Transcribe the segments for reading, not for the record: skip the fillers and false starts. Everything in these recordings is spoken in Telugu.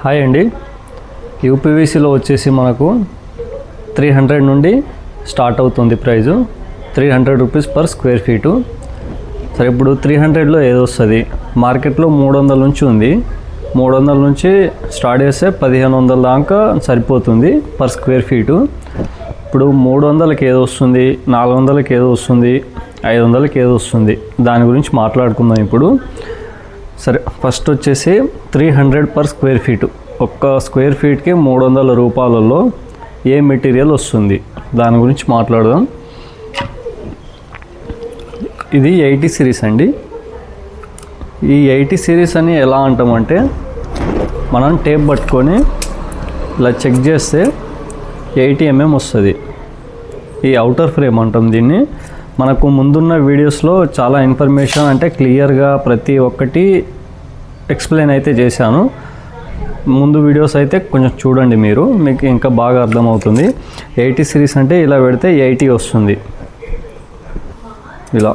హాయ్ అండి. యూపీవీసీలో వచ్చేసి మనకు 300 నుండి స్టార్ట్ అవుతుంది price. 300 rupees per square feet. సరే, ఇప్పుడు 300లో ఏది వస్తుంది? మార్కెట్లో 300 నుంచి ఉంది. 300 నుంచి స్టార్ట్ చేస్తే 1500 దాకా సరిపోతుంది పర్ స్క్వేర్ ఫీటు. ఇప్పుడు 300కి ఏది వస్తుంది, 400కి ఏది వస్తుంది, 500కి ఏది వస్తుంది, దాని గురించి మాట్లాడుకుందాం ఇప్పుడు. సరే, ఫస్ట్ వచ్చేసి 300 పర్ స్క్వేర్ ఫీటు. ఒక్క స్క్వేర్ ఫీట్కి 300 రూపాయలలో ఏ మెటీరియల్ వస్తుంది దాని గురించి మాట్లాడదాం. ఇది 80 సిరీస్ అండి. ఈ 80 సిరీస్ అని ఎలా అంటామంటే, మనం టేప్ పట్టుకొని ఇలా చెక్ చేస్తే 80 mm వస్తుంది. ఈ అవుటర్ ఫ్రేమ్ అంటాం దీన్ని. మనకు ముందున్న వీడియోస్లో చాలా ఇన్ఫర్మేషన్ అంటే క్లియర్గా ప్రతి ఒక్కటి ఎక్స్ప్లెయిన్ అయితే చేశాను. ముందు వీడియోస్ అయితే కొంచెం చూడండి, మీకు ఇంకా బాగా అర్థమవుతుంది. 80 సిరీస్ అంటే ఇలా పెడితే 80 వస్తుంది. ఇలా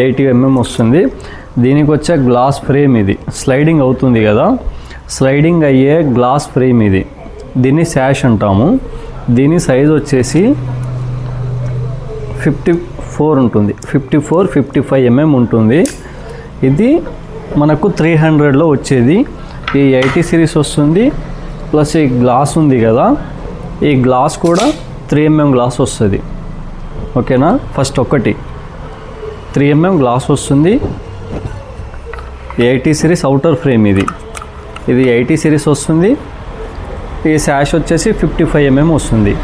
80 mm వస్తుంది. దీనికి వచ్చే గ్లాస్ ఫ్రేమ్ ఇది. స్లైడింగ్ అవుతుంది కదా, స్లైడింగ్ అయ్యే గ్లాస్ ఫ్రేమ్ ఇది. దీన్ని శాష్ అంటాము. దీని సైజ్ వచ్చేసి 54 ఉంటుంది. 55 mm ఉంటుంది. ఇది మనకు 300లో వచ్చేది. ఈ 80 సిరీస్ వస్తుంది. ప్లస్ ఈ గ్లాస్ ఉంది కదా, ఈ గ్లాస్ కూడా 3 mm గ్లాస్ వస్తుంది. ఓకేనా? ఫస్ట్ ఒకటి 3 mm గ్లాస్ వస్తుంది. 80 సిరీస్ అవుటర్ ఫ్రేమ్ ఇది 80 సిరీస్ వస్తుంది. ఈ శాష్ వచ్చేసి 55 mm వస్తుంది.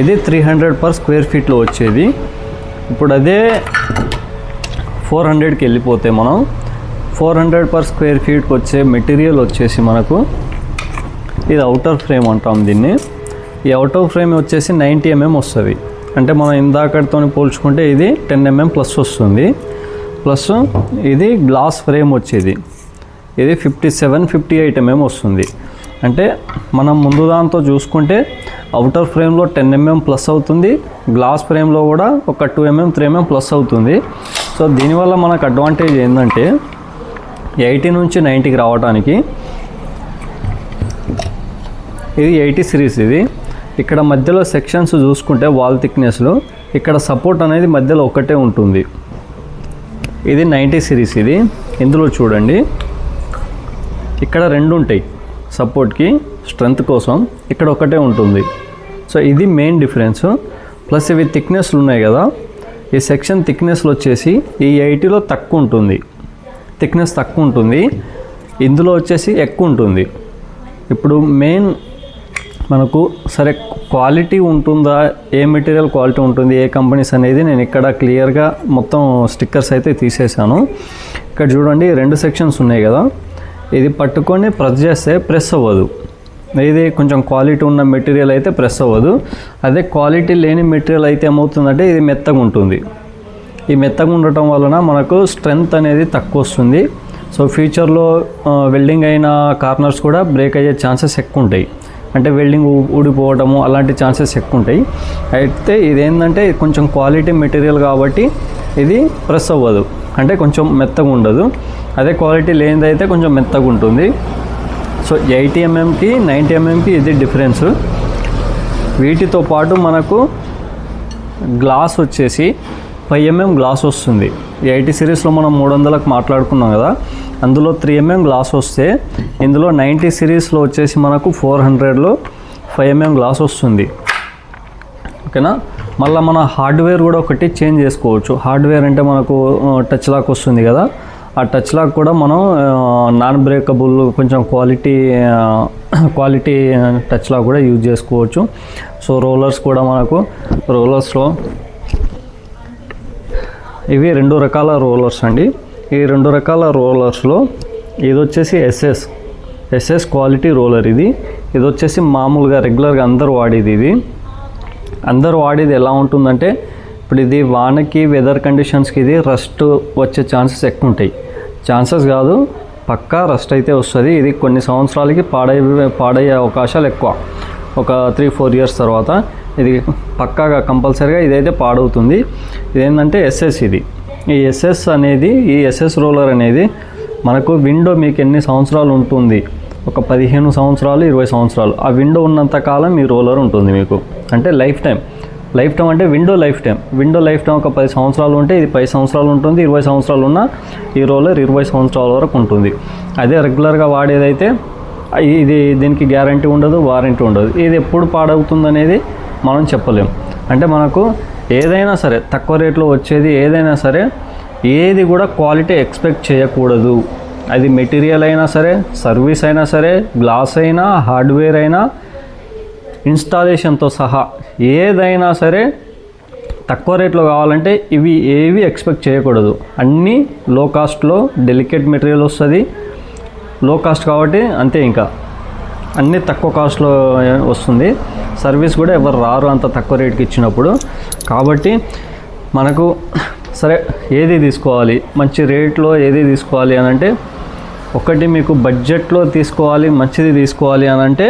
ఇది 300 పర్ స్క్వేర్ ఫీట్లో వచ్చేది. ఇప్పుడు అదే 400కి వెళ్ళిపోతే మనం 400 పర్ స్క్వేర్ ఫీట్కి వచ్చే మెటీరియల్ వచ్చేసి మనకు ఇది అవుటర్ ఫ్రేమ్ అంటాం దీన్ని. ఈ అవుటర్ ఫ్రేమ్ వచ్చేసి 90 mm వస్తుంది. అంటే మనం ఇందాకటితో పోల్చుకుంటే ఇది 10 mm ప్లస్ వస్తుంది. ప్లస్ ఇది గ్లాస్ ఫ్రేమ్ వచ్చేది, ఇది 58 mm వస్తుంది. అంటే మనం ముందు దాంతో చూసుకుంటే అవుటర్ ఫ్రేమ్లో 10 mm ప్లస్ అవుతుంది, గ్లాస్ ఫ్రేమ్లో కూడా ఒక 2 mm 3 mm ప్లస్ అవుతుంది. సో దీనివల్ల మనకు అడ్వాంటేజ్ ఏంటంటే 80 నుంచి 90కి రావడానికి ఇది 80 సిరీస్. ఇది ఇక్కడ మధ్యలో సెక్షన్స్ చూసుకుంటే వాల్ థిక్నెస్లో ఇక్కడ సపోర్ట్ అనేది మధ్యలో ఒకటే ఉంటుంది. ఇది 90 సిరీస్. ఇది ఇందులో చూడండి, ఇక్కడ రెండు ఉంటాయి సపోర్ట్కి, స్ట్రెంత్ కోసం. ఇక్కడ ఒకటే ఉంటుంది. సో ఇది మెయిన్ డిఫరెన్స్. ప్లస్ ఇవి థిక్నెస్లు ఉన్నాయి కదా, ఈ సెక్షన్ థిక్నెస్లు వచ్చేసి ఈ 80లో తక్కువ ఉంటుంది, థిక్నెస్ తక్కువ ఉంటుంది. ఇందులో వచ్చేసి ఎక్కువ ఉంటుంది. ఇప్పుడు మెయిన్ మనకు సరే క్వాలిటీ ఉంటుందా, ఏ మెటీరియల్ క్వాలిటీ ఉంటుంది, ఏ కంపెనీస్ అనేది నేను ఇక్కడ క్లియర్గా మొత్తం స్టిక్కర్స్ అయితే తీసేసాను. ఇక్కడ చూడండి, 2 సెక్షన్స్ ఉన్నాయి కదా, ఇది పట్టుకొని ప్రెస్ చేస్తే ప్రెస్ అవ్వదు. ఇది కొంచెం క్వాలిటీ ఉన్న మెటీరియల్ అయితే ప్రెస్ అవ్వదు. అదే క్వాలిటీ లేని మెటీరియల్ అయితే ఏమవుతుందంటే ఇది మెత్తగా ఉంటుంది. ఈ మెత్తగా ఉండటం వలన మనకు స్ట్రెంగ్త్ అనేది తక్కువ వస్తుంది. సో ఫ్యూచర్లో వెల్డింగ్ అయిన కార్నర్స్ కూడా బ్రేక్ అయ్యే ఛాన్సెస్ ఎక్కువ ఉంటాయి. అంటే వెల్డింగ్ ఊడిపోవడము అలాంటి ఛాన్సెస్ ఎక్కువ ఉంటాయి. అయితే ఇదేంటంటే కొంచెం క్వాలిటీ మెటీరియల్ కాబట్టి ఇది ప్రెస్ అవ్వదు, అంటే కొంచెం మెత్తగా ఉండదు. అదే క్వాలిటీ లేనిదైతే కొంచెం మెత్తగా ఉంటుంది. సో 80 mmకి 90 mmకి ఇది డిఫరెన్స్. వీటితో పాటు మనకు గ్లాస్ వచ్చేసి 5 mm గ్లాస్ వస్తుంది. 80 సిరీస్లో మనం 300లకు మాట్లాడుకున్నాం కదా, అందులో 3 mm గ్లాస్ వస్తే ఇందులో 90 సిరీస్లో వచ్చేసి మనకు 400లో 5 mm గ్లాస్ వస్తుంది. ఓకేనా? మళ్ళీ మన హార్డ్వేర్ కూడా ఒకటి చేంజ్ చేసుకోవచ్చు. హార్డ్వేర్ అంటే మనకు టచ్ లాక్ వస్తుంది కదా, ఆ టచ్ లాక్ కూడా మనం నాన్ బ్రేకబుల్ కొంచెం క్వాలిటీ టచ్ లాక్ కూడా యూజ్ చేసుకోవచ్చు. సో రోలర్స్ కూడా మనకు రోలర్స్లో ఇవి 2 రకాల రోలర్స్ అండి. ఈ 2 రకాల రోలర్స్లో ఇది వచ్చేసి ఎస్ఎస్ క్వాలిటీ రోలర్. ఇది వచ్చేసి మామూలుగా రెగ్యులర్గా అందరూ వాడేది ఎలా ఉంటుందంటే, ఇప్పుడు ఇది వానకి వెదర్ కండిషన్స్కి ఇది రస్ట్ వచ్చే ఛాన్సెస్ ఎక్కువ ఉంటాయి. ఛాన్సెస్ కాదు, పక్కా రస్ట్ అయితే వస్తుంది. ఇది కొన్ని సంవత్సరాలకి పాడయ్యే అవకాశాలు ఎక్కువ. ఒక 3-4 ఇయర్స్ తర్వాత ఇది పక్కాగా కంపల్సరీగా ఇదైతే పాడవుతుంది. ఇదేంటంటే ఎస్ఎస్. ఈ ఎస్ఎస్ రోలర్ అనేది మనకు విండో మీకు ఎన్ని సంవత్సరాలు ఉంటుంది ఒక 15 సంవత్సరాలు 20 సంవత్సరాలు ఆ విండో ఉన్నంత కాలం ఈ రోలర్ ఉంటుంది మీకు. అంటే లైఫ్ టైం అంటే విండో లైఫ్ టైం ఒక 10 సంవత్సరాలు ఉంటే ఇది 10 సంవత్సరాలు ఉంటుంది. 20 సంవత్సరాలు ఉన్న ఈ రోలర్ 20 సంవత్సరాల వరకు ఉంటుంది. అదే రెగ్యులర్గా వాడేదైతే దీనికి గ్యారంటీ ఉండదు, వారంటీ ఉండదు. ఇది ఎప్పుడు పాడవుతుంది అనేది మనం చెప్పలేం. అంటే మనకు ఏదైనా సరే తక్కువ రేట్లో వచ్చేది ఏదైనా సరే ఏది కూడా క్వాలిటీ ఎక్స్పెక్ట్ చేయకూడదు. అది మెటీరియల్ అయినా సరే, సర్వీస్ అయినా సరే, గ్లాస్ అయినా, హార్డ్వేర్ అయినా, ఇన్స్టాలేషన్తో సహా ఏదైనా సరే తక్కువ రేట్లో కావాలంటే ఇవి ఏవి ఎక్స్పెక్ట్ చేయకూడదు. అన్నీ లో కాస్ట్లో డెలికేట్ మెటీరియల్ వస్తుంది. లో కాస్ట్ కాబట్టి అంతే, ఇంకా అన్నీ తక్కువ కాస్ట్లో వస్తుంది. సర్వీస్ కూడా ఎవరు రారు అంత తక్కువ రేట్కి ఇచ్చినప్పుడు. కాబట్టి మనకు సరే ఏది తీసుకోవాలి, మంచి రేట్లో ఏది తీసుకోవాలి అని అంటే, ఒకటి మీకు బడ్జెట్లో తీసుకోవాలి, మంచిది తీసుకోవాలి అని అంటే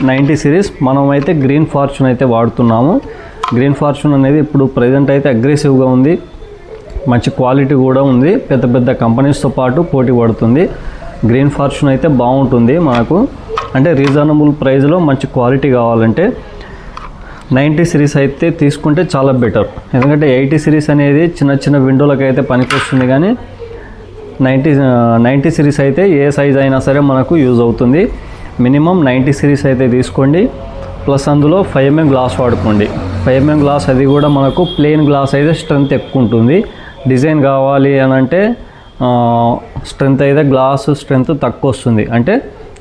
90 సిరీస్. మనమైతే గ్రీన్ ఫార్చ్యూన్ అయితే వాడుతున్నాము. గ్రీన్ ఫార్చ్యూన్ అనేది ఇప్పుడు ప్రజెంట్ అయితే అగ్రెసివ్గా ఉంది, మంచి క్వాలిటీ కూడా ఉంది, పెద్ద పెద్ద కంపెనీస్తో పాటు పోటీ పడుతుంది. గ్రీన్ ఫార్చ్యూన్ అయితే బాగుంటుంది మనకు. అంటే రీజనబుల్ ప్రైస్లో మంచి క్వాలిటీ కావాలంటే 90 సిరీస్ అయితే తీసుకుంటే చాలా బెటర్. ఎందుకంటే 80 సిరీస్ అనేది చిన్న చిన్న విండోలకు అయితే పనికి వస్తుంది, కానీ 90 సిరీస్ అయితే ఏ సైజ్ అయినా సరే మనకు యూజ్ అవుతుంది. మినిమం 90 సిరీస్ అయితే తీసుకోండి. ప్లస్ అందులో 5mm గ్లాస్ వాడుకోండి. 5mm గ్లాస్ అది కూడా మనకు ప్లెయిన్ గ్లాస్ అయితే స్ట్రెంత్ ఎక్కువ ఉంటుంది. డిజైన్ కావాలి అని అంటే స్ట్రెంత్ అయితే గ్లాస్ స్ట్రెంత్ తక్కువ వస్తుంది, అంటే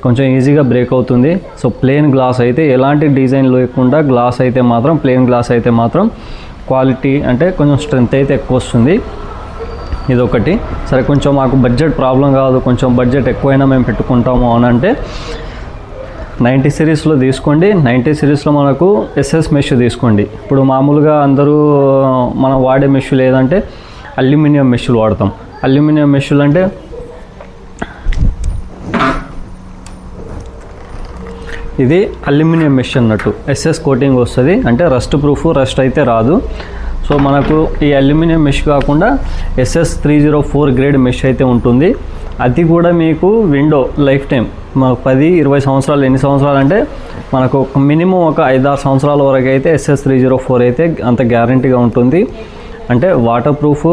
కొంచెం ఈజీగా బ్రేక్ అవుతుంది. సో ప్లెయిన్ గ్లాస్ అయితే ఎలాంటి డిజైన్ లేకుండా గ్లాస్ అయితే మాత్రం ప్లెయిన్ గ్లాస్ అయితే మాత్రం క్వాలిటీ అంటే కొంచెం స్ట్రెంత్ అయితే ఎక్కువ వస్తుంది. ఇదొకటి. సరే కొంచెం మాకు బడ్జెట్ ప్రాబ్లం కాదు, కొంచెం బడ్జెట్ ఎక్కువైనా మేము పెట్టుకుంటాము అని అంటే 90 సిరీస్లో తీసుకోండి. 90 సిరీస్లో మనకు ఎస్ఎస్ మెష్ తీసుకోండి. ఇప్పుడు మామూలుగా అందరూ మనం వాడే మెష్ లేదంటే అల్యూమినియం మెష్లు వాడతాం. అల్యూమినియం మెష్లు అంటే ఇది అల్యూమినియం మెష్ అన్నట్టు, ఎస్ఎస్ కోటింగ్ వస్తుంది, అంటే రస్ట్ ప్రూఫ్, రస్ట్ అయితే రాదు. సో మనకు ఈ అల్యూమినియం మెష్ కాకుండా SS 304 గ్రేడ్ మెష్ అయితే ఉంటుంది. అది కూడా మీకు విండో లైఫ్ టైం మనకు 10-20 సంవత్సరాలు, ఎన్ని సంవత్సరాలు అంటే మనకు మినిమం ఒక 5-6 సంవత్సరాల వరకు అయితే SS 304 అయితే అంత గ్యారంటీగా ఉంటుంది. అంటే వాటర్ ప్రూఫ్,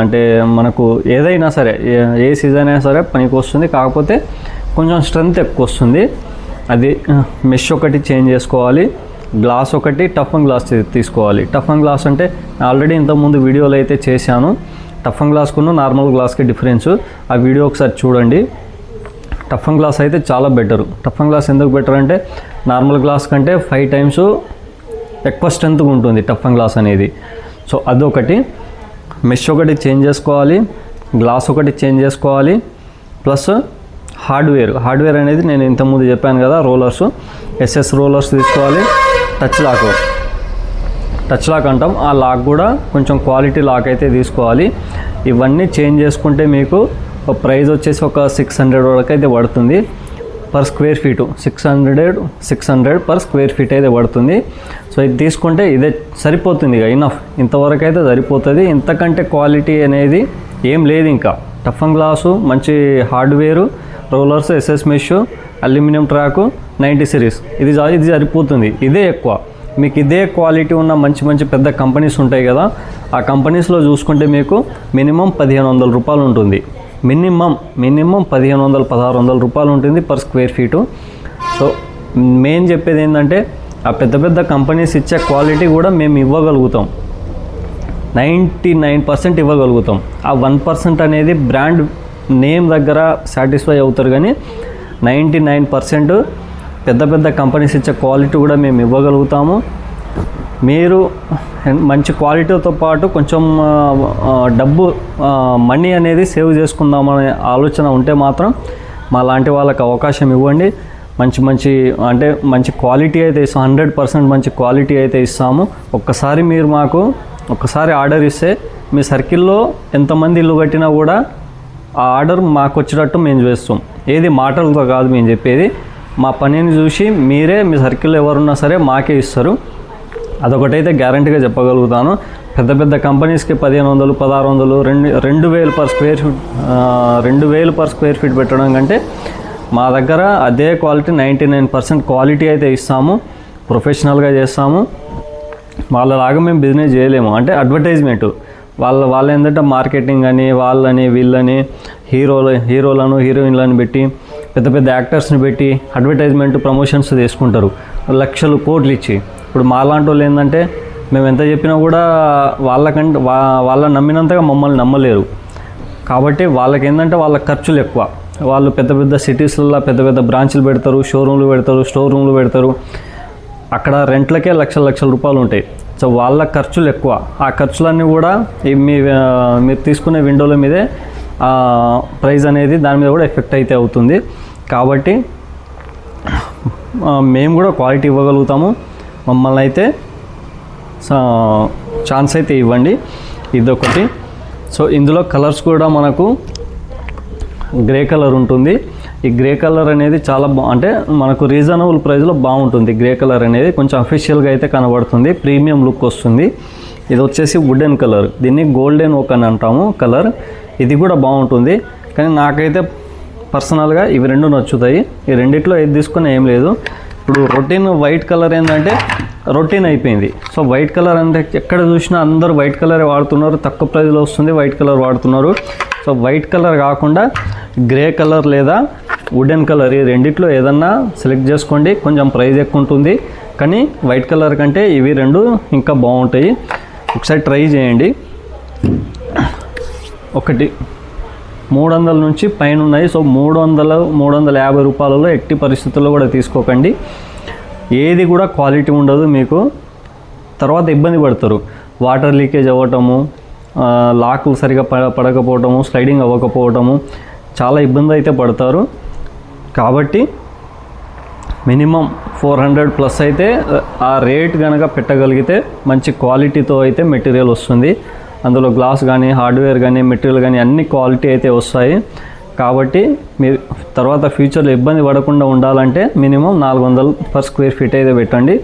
అంటే మనకు ఏదైనా సరే ఏ సీజన్ అయినా సరే పనికి వస్తుంది. కాకపోతే కొంచెం స్ట్రెంత్ ఎక్కువ వస్తుంది. అది మెష్ ఒకటి చేంజ్ చేసుకోవాలి. గ్లాస్ ఒకటి టఫన్ గ్లాస్ తీసుకోవాలి. టఫన్ గ్లాస్ అంటే ఆల్రెడీ ఇంతకుముందు వీడియోలో అయితే చేశాను. టఫన్ గ్లాస్కున్న నార్మల్ గ్లాస్కి డిఫరెన్స్ ఆ వీడియో ఒకసారి చూడండి. టఫన్ గ్లాస్ అయితే చాలా బెటరు. టఫన్ గ్లాస్ ఎందుకు బెటర్ అంటే నార్మల్ గ్లాస్ కంటే 5 టైమ్స్ ఎక్కువ స్ట్రెంత్గా ఉంటుంది టఫన్ గ్లాస్ అనేది. సో అదొకటి. మెష్ ఒకటి చేంజ్ చేసుకోవాలి, గ్లాస్ ఒకటి చేంజ్ చేసుకోవాలి. ప్లస్ హార్డ్వేర్ అనేది నేను ఇంతకుముందు చెప్పాను కదా, రోలర్స్, SS రోలర్స్ తీసుకోవాలి. టచ్ లాక్ అంటాం, ఆ లాక్ కూడా కొంచెం క్వాలిటీ లాక్ అయితే తీసుకోవాలి. ఇవన్నీ చేంజ్ చేసుకుంటే మీకు ప్రైస్ వచ్చేసి ఒక 600 వరకు అయితే పడుతుంది per square feet. 600 per square feet అయితే పడుతుంది. సో ఇది తీసుకుంటే ఇదే సరిపోతుంది, ఇక ఇనఫ్, ఇంతవరకు అయితే సరిపోతుంది. ఇంతకంటే క్వాలిటీ అనేది ఏం లేదు. ఇంకా టఫన్ గ్లాసు, మంచి hardware, rollers, SS mesh, aluminium track, 90 series, ఇది సరిపోతుంది. ఇదే ఎక్కువ. మీకు ఇదే క్వాలిటీ ఉన్న మంచి పెద్ద కంపెనీస్ ఉంటాయి కదా, ఆ కంపెనీస్లో చూసుకుంటే మీకు మినిమం 1500 రూపాయలు ఉంటుంది. మినిమం 1500-1600 రూపాయలు ఉంటుంది per square feet. So main చెప్పేది ఏంటంటే ఆ పెద్ద కంపెనీస్ ఇచ్చే క్వాలిటీ కూడా మేము ఇవ్వగలుగుతాం, 99% ఇవ్వగలుగుతాం. ఆ 1% అనేది బ్రాండ్ నేమ్ దగ్గర సాటిస్ఫై అవుతారు, కానీ 99% పెద్ద కంపెనీస్ ఇచ్చే క్వాలిటీ కూడా మేము ఇవ్వగలుగుతాము. మీరు మంచి క్వాలిటీతో పాటు కొంచెం డబ్బు, మనీ అనేది సేవ్ చేసుకుందామనే ఆలోచన ఉంటే మాత్రం మా లాంటి వాళ్ళకి అవకాశం ఇవ్వండి. మంచి క్వాలిటీ అయితే ఇస్తాం, 100% మంచి క్వాలిటీ అయితే ఇస్తాము. మీరు మాకు ఒక్కసారి ఆర్డర్ ఇస్తే మీ సర్కిల్లో ఎంతమంది ఇల్లు కట్టినా కూడా ఆ ఆర్డర్ మాకు వచ్చేటట్టు మేము చేస్తాం. ఏది మాటలతో కాదు మేము చెప్పేది, మా పనిని చూసి మీరే మీ సర్కిల్లో ఎవరున్నా సరే మాకే ఇస్తారు. అదొకటైతే గ్యారంటీగా చెప్పగలుగుతాను. పెద్ద కంపెనీస్కి 1500, 1600, 2000 పర్ స్క్వేర్ ఫీట్ పెట్టడం కంటే మా దగ్గర అదే క్వాలిటీ 99% క్వాలిటీ అయితే ఇస్తాము, ప్రొఫెషనల్గా చేస్తాము. వాళ్ళలాగా మేము బిజినెస్ చేయలేము. అంటే అడ్వర్టైజ్మెంట్ వాళ్ళు ఏంటంటే మార్కెటింగ్ అని వాళ్ళని వీళ్ళని హీరోలను హీరోయిన్లను పెట్టి పెద్ద పెద్ద యాక్టర్స్ని పెట్టి అడ్వర్టైజ్మెంట్ ప్రమోషన్స్ తీసుకుంటారు లక్షలు కోట్లు ఇచ్చి. ఇప్పుడు మాలాంటి వాళ్ళు ఏంటంటే మేము ఎంత చెప్పినా కూడా వాళ్ళని నమ్మినంతగా మమ్మల్ని నమ్మలేరు. కాబట్టి వాళ్ళకి ఏంటంటే వాళ్ళ ఖర్చులు ఎక్కువ. వాళ్ళు పెద్ద పెద్ద సిటీస్లలో పెద్ద పెద్ద బ్రాంచ్లు పెడతారు, షోరూమ్లు పెడతారు, స్టోర్ రూమ్లు పెడతారు. అక్కడ రెంట్లకే లక్షల రూపాయలు ఉంటాయి. సో వాళ్ళ ఖర్చులు ఎక్కువ. ఆ ఖర్చులన్నీ కూడా మీరు తీసుకునే విండోల మీదే ప్రైస్ అనేది దాని మీద కూడా ఎఫెక్ట్ అయితే అవుతుంది. కాబట్టి మేము కూడా క్వాలిటీ ఇవ్వగలుగుతాము. మమ్మల్ని అయితే ఛాన్స్ అయితే ఇవ్వండి. ఇదొకటి. సో ఇందులో కలర్స్ కూడా మనకు గ్రే కలర్ ఉంటుంది. ఈ గ్రే కలర్ అనేది చాలా అంటే మనకు రీజనబుల్ ప్రైస్లో బాగుంటుంది. గ్రే కలర్ అనేది కొంచెం అఫీషియల్గా అయితే కనబడుతుంది, ప్రీమియం లుక్ వస్తుంది. ఇది వచ్చేసి వుడెన్ కలర్, దీన్ని గోల్డెన్ ఓక్ అని అంటాము కలర్. ఇది కూడా బాగుంటుంది. కానీ నాకైతే పర్సనల్గా ఇవి రెండు నచ్చుతాయి. ఈ రెండిట్లో ఏది తీసుకుని ఏం లేదు. ఇప్పుడు రొటీన్ వైట్ కలర్ ఏంటంటే రొటీన్ అయిపోయింది. సో వైట్ కలర్ అంటే ఎక్కడ చూసినా అందరూ వైట్ కలరే వాడుతున్నారు, తక్కువ ప్రైస్లో వస్తుంది, వైట్ కలర్ వాడుతున్నారు. సో వైట్ కలర్ కాకుండా గ్రే కలర్ లేదా వుడెన్ కలర్, ఈ రెండిట్లో ఏదన్నా సెలెక్ట్ చేసుకోండి. కొంచెం ప్రైస్ ఎక్కువ ఉంటుంది, కానీ వైట్ కలర్ కంటే ఇవి రెండు ఇంకా బాగుంటాయి. ఒకసారి ట్రై చేయండి. ఒకటి 300 నుంచి పైన ఉన్నాయి. సో 350 రూపాయలలో ఎట్టి పరిస్థితుల్లో కూడా తీసుకోకండి. ఏది కూడా క్వాలిటీ ఉండదు. మీకు తర్వాత ఇబ్బంది పడతారు. వాటర్ లీకేజ్ అవ్వటము, లాకులు సరిగా పడకపోవటము, స్లైడింగ్ అవ్వకపోవటము, చాలా ఇబ్బంది అయితే పడతారు. కాబట్టి మినిమం 400 ప్లస్ అయితే ఆ రేట్ కనుక పెట్టగలిగితే మంచి క్వాలిటీతో అయితే మెటీరియల్ వస్తుంది. అందులో గ్లాస్ కానీ హార్డ్వేర్ కానీ మెటీరియల్ కానీ అన్ని క్వాలిటీ అయితే వస్తాయి. కాబట్టి మీరు తర్వాత ఫ్యూచర్లో ఇబ్బంది పడకుండా ఉండాలంటే మినిమం 400 పర్ స్క్వేర్ ఫీట్ అయితే పెట్టండి.